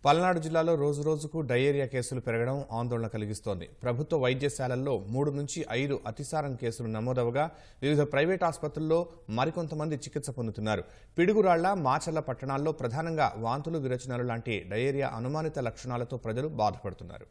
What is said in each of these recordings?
పల్నాడు జిల్లాలో రోజురోజుకు డయేరియా కేసులు పెరగడం ఆందోళన కలిగిస్తోంది. ప్రభుత్వ వైద్యశాలల్లో 3 నుంచి 5 అతిసారం కేసులు నమోదవగా వివిధ ప్రైవేట్ ఆసుపత్రుల్లో మరికొంతమంది చికిత్స పొందుతున్నారు. పిడుగురాళ్ల, మాచర్ల పట్టణాల్లో ప్రధానంగా వాంతులు, విరేచనాలు లాంటి డయేరియా అనుమానిత లక్షణాలతో ప్రజలు బాధపడుతున్నారు.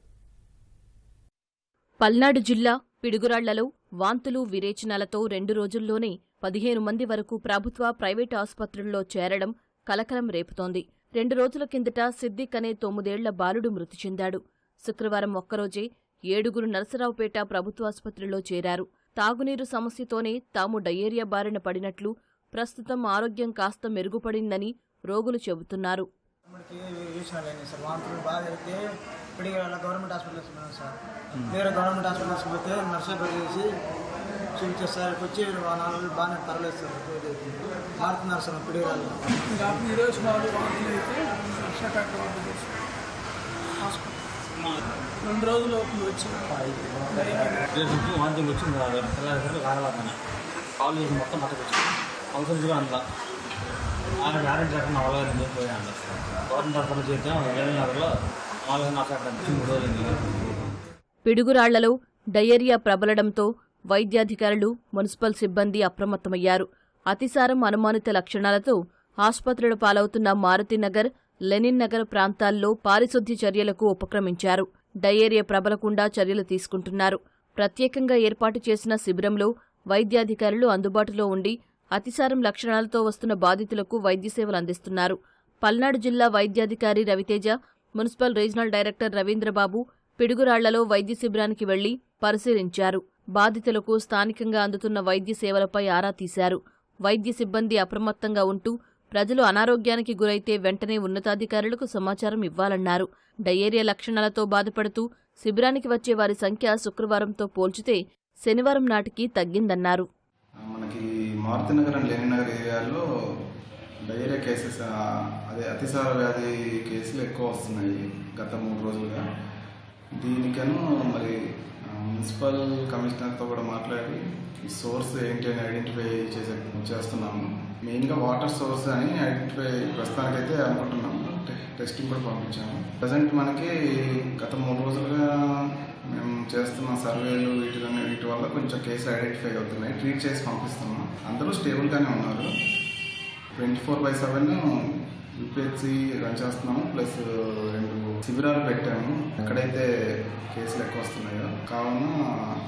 పల్నాడు జిల్లా పిడుగురాళ్లలో వాంతులు, విరేచనాలతో 2 రోజుల్లోనే 15 మంది వరకు ప్రభుత్వ, ప్రైవేటు ఆసుపత్రుల్లో చేరడం కలకలం రేపుతోంది. 2 రోజుల కిందట సిద్దిక్ అనే 9 ఏళ్ల బాలుడు మృతి చెందాడు. శుక్రవారం ఒక్కరోజే 7 నరసరావుపేట ప్రభుత్వాసుపత్రిలో చేరారు. తాగునీరు సమస్యతోనే తాము డయేరియా బారిన పడినట్లు, ప్రస్తుతం ఆరోగ్యం కాస్త మెరుగుపడిందని రోగులు చెబుతున్నారు. గవర్నమెంట్ హాస్పిటల్స్ సార్, వేరే గవర్నమెంట్ హాస్పిటల్స్ పోతే నర్సరావుపేట చేసి చూపించేసారి వచ్చి 4 రోజులు బాగానే పర్లేదు సార్. మారుతున్నారు సార్ పిడిగాళ్ళు. ఈరోజు వాంతులు అయితే నర్సరావుపేట హాస్పిటల్ 2 రోజులు వచ్చింది. వాంతింగ్ వచ్చింది కారవాదన కాలు చేసి మొత్తం పట్టుకొచ్చింది. అవసరం అందులో గ్యారెంటీ రకం అవ్వలేదు పోయాను. గవర్నమెంట్ హాస్పిటల్ చేద్దాం 7 పిడుగురాళ్లలో డయేరియా ప్రబలడంతో వైద్యాధికారులు, మున్సిపల్ సిబ్బంది అప్రమత్తమయ్యారు. అతిసారం అనుమానిత లక్షణాలతో ఆసుపత్రుల పాలవుతున్న మారుతినగర్, లెనిన్ నగర్ ప్రాంతాల్లో పారిశుద్ధ్య చర్యలకు ఉపక్రమించారు. డయేరియా ప్రబలకుండా చర్యలు తీసుకుంటున్నారు. ప్రత్యేకంగా ఏర్పాటు చేసిన శిబిరంలో వైద్యాధికారులు అందుబాటులో ఉండి అతిసారం లక్షణాలతో వస్తున్న బాధితులకు వైద్య సేవలు అందిస్తున్నారు. పల్నాడు జిల్లా వైద్యాధికారి Raviteja, municipal regional director Ravindrababu పిడుగురాళ్లలో వైద్య శిబిరానికి వెళ్లి పరిశీలించారు. బాధితులకు స్థానికంగా అందుతున్న వైద్య సేవలపై ఆరా తీశారు. వైద్య సిబ్బంది అప్రమత్తంగా ఉంటూ ప్రజలు అనారోగ్యానికి గురైతే వెంటనే ఉన్నతాధికారులకు సమాచారం ఇవ్వాలన్నారు. డయేరియా లక్షణాలతో బాధపడుతూ శిబిరానికి వచ్చే వారి సంఖ్య శుక్రవారంతో పోల్చితే శనివారం నాటికి తగ్గిందన్నారు. మనకి మారుతినగర్ అండ్ లెనిన్ నగర్ ఏరియాలో డయేరియా కేసెస్, అదే అతిసార వ్యాధి కేసులు ఎక్కువ వస్తున్నాయి గత 3 రోజులుగా. దీనికను మరి మున్సిపల్ కమిషనర్తో కూడా మాట్లాడి ఈ సోర్స్ ఏంటి అని ఐడెంటిఫై చేస్తున్నాము. మెయిన్గా వాటర్ సోర్స్ అని ఐడెంటిఫై ప్రస్తుతానికైతే అనుకుంటున్నాము. టెస్టింగ్ కూడా పంపించాము. ప్రజెంట్ మనకి గత 3 రోజులుగా మేము చేస్తున్న సర్వేలు వీటి వల్ల కొంచెం కేసులు ఐడెంటిఫై అవుతున్నాయి. ట్రీట్ చేసి పంపిస్తున్నాం. అందరూ స్టేబుల్గానే ఉన్నారు. 24/7 యూపీహెచ్సి రన్ చేస్తున్నాము. ప్లస్ 2 శిబిరాలు పెట్టాము ఎక్కడైతే కేసులు ఎక్కువ వస్తున్నాయో. కావున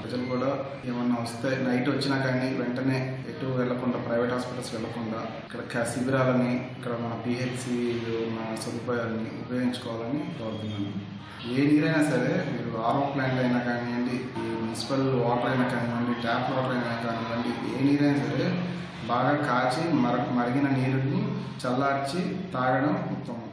ప్రజలు కూడా ఏమన్నా వస్తే నైట్ వచ్చినా కానీ వెంటనే ఎటు వెళ్లకుండా, ప్రైవేట్ హాస్పిటల్స్ వెళ్లకుండా ఇక్కడ శిబిరాలని, ఇక్కడ మన పిహెచ్సి ఉన్న సదుపాయాలని ఉపయోగించుకోవాలని కోరుతున్నాను. ఏ నీరైనా సరే, మీరు ఆర్ఓ ప్లాంట్ అయినా కానివ్వండి, ఈ మున్సిపల్ వాటర్ అయినా కానివ్వండి, ట్యాప్ వాటర్ అయినా కానివ్వండి, ఏ నీరైనా సరే బాగా కాచి మరిగిన నీరుని చల్లార్చి తాగడం ఉత్తమం.